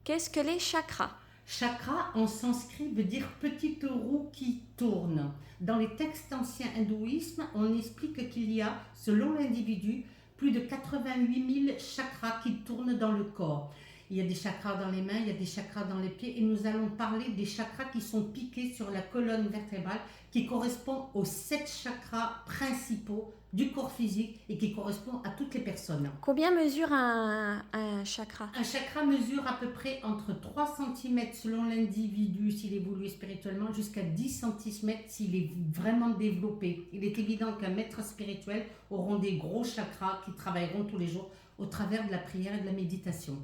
Qu'est-ce que les chakras? Chakra en sanskrit veut dire petite roue qui tourne. Dans les textes anciens hindouisme, on explique qu'il y a, selon l'individu, plus de 88 000 chakras qui tournent dans le corps. Il y a des chakras dans les mains, il y a des chakras dans les pieds et nous allons parler des chakras qui sont piqués sur la colonne vertébrale qui correspondent aux 7 chakras principaux du corps physique et qui correspondent à toutes les personnes. Combien mesure un chakra? Un chakra mesure à peu près entre 3 cm selon l'individu s'il évolue spirituellement jusqu'à 10 cm s'il est vraiment développé. Il est évident qu'un maître spirituel aura des gros chakras qui travailleront tous les jours au travers de la prière et de la méditation.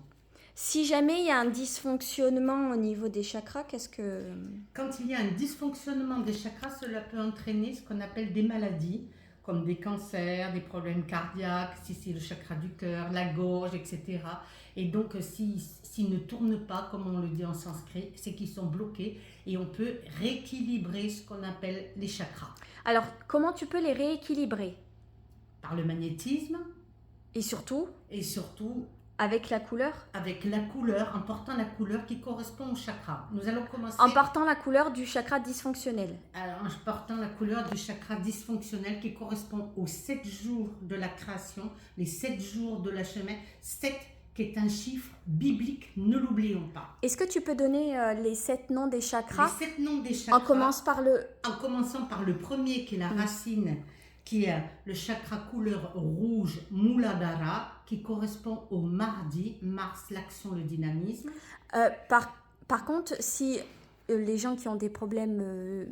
Si jamais il y a un dysfonctionnement au niveau des chakras, qu'est-ce que... Quand il y a un dysfonctionnement des chakras, cela peut entraîner ce qu'on appelle des maladies, comme des cancers, des problèmes cardiaques, si c'est le chakra du cœur, la gorge, etc. Et donc, s'ils ne tournent pas, comme on le dit en sanskrit, c'est qu'ils sont bloqués et on peut rééquilibrer ce qu'on appelle les chakras. Alors, comment tu peux les rééquilibrer? Par le magnétisme Et surtout, avec la couleur? avec la couleur, en portant la couleur qui correspond au chakra. Nous allons commencer... En portant la couleur du chakra dysfonctionnel. Alors, en portant la couleur du chakra dysfonctionnel qui correspond aux 7 jours de la création, les 7 jours de la chemin, 7 qui est un chiffre biblique, ne l'oublions pas. Est-ce que tu peux donner les 7 noms des chakras? Les 7 noms des chakras. On commence par le... En commençant par le premier qui est la racine, qui est le chakra couleur rouge, Muladhara, qui correspond au mardi, Mars, l'action, le dynamisme. Par contre, si les gens qui ont des problèmes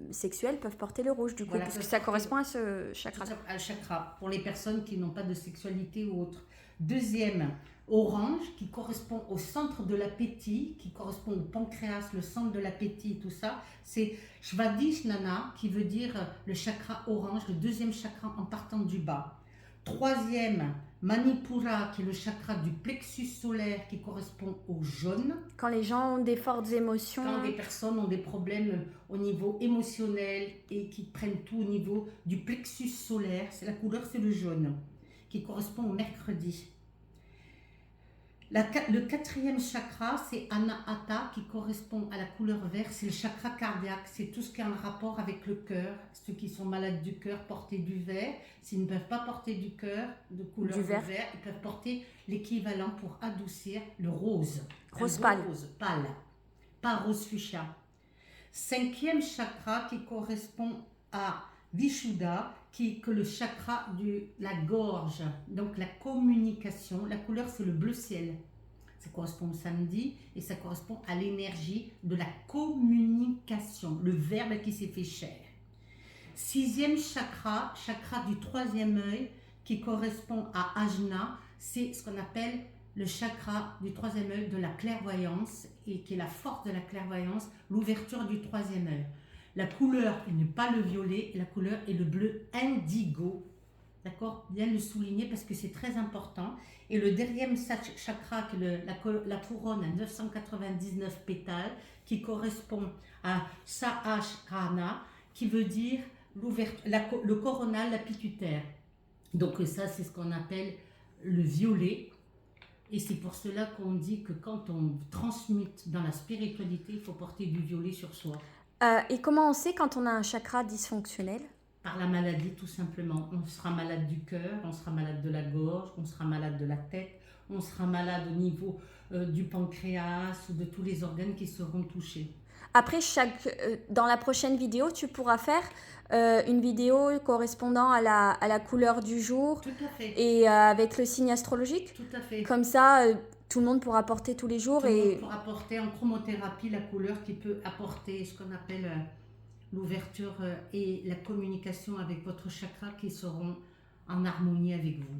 sexuels peuvent porter le rouge, du coup, Voilà, parce que ça correspond à ce chakra. Un chakra, pour les personnes qui n'ont pas de sexualité ou autre. Deuxième, orange, qui correspond au centre de l'appétit, qui correspond au pancréas, le centre de l'appétit et tout ça. C'est Svadhisthana, qui veut dire le chakra orange, le deuxième chakra en partant du bas. Troisième, Manipura, qui est le chakra du plexus solaire, qui correspond au jaune. Quand les gens ont des fortes émotions... Quand des personnes ont des problèmes au niveau émotionnel et qui prennent tout au niveau du plexus solaire, c'est la couleur, c'est le jaune, qui correspond au mercredi. Le quatrième chakra, c'est Anahata, qui correspond à la couleur verte, c'est le chakra cardiaque, c'est tout ce qui est en rapport avec le cœur. Ceux qui sont malades du cœur, porter du vert. S'ils ne peuvent pas porter du cœur, de couleur vert, ils peuvent porter l'équivalent pour adoucir le rose. Rose pâle. Rose pâle, pas rose fuchsia. Cinquième chakra qui correspond à Vishuddha, qui est que le chakra de la gorge, donc la communication. La couleur, c'est le bleu ciel. Ça correspond au samedi et ça correspond à l'énergie de la communication, le verbe qui s'est fait chair. Sixième chakra, chakra du troisième œil, qui correspond à Ajna, c'est ce qu'on appelle le chakra du troisième œil de la clairvoyance et qui est la force de la clairvoyance, l'ouverture du troisième œil. La couleur n'est pas le violet, la couleur est le bleu indigo. D'accord? Bien le souligner parce que c'est très important. Et le dernier chakra, qui est la couronne à 999 pétales, qui correspond à Sahasrara, qui veut dire le coronal, la pituitaire. Donc ça, c'est ce qu'on appelle le violet. Et c'est pour cela qu'on dit que quand on transmute dans la spiritualité, il faut porter du violet sur soi. Et comment on sait quand on a un chakra dysfonctionnel? Par la maladie, tout simplement. On sera malade du cœur, on sera malade de la gorge, on sera malade de la tête, on sera malade au niveau du pancréas ou de tous les organes qui seront touchés. Après, dans la prochaine vidéo, tu pourras faire une vidéo correspondant à la couleur du jour. Tout à fait. Et avec le signe astrologique. Tout à fait. Comme ça, tout le monde pourra porter tous les jours. Tout le monde pourra porter en chromothérapie la couleur qui peut apporter ce qu'on appelle l'ouverture et la communication avec votre chakra qui seront en harmonie avec vous.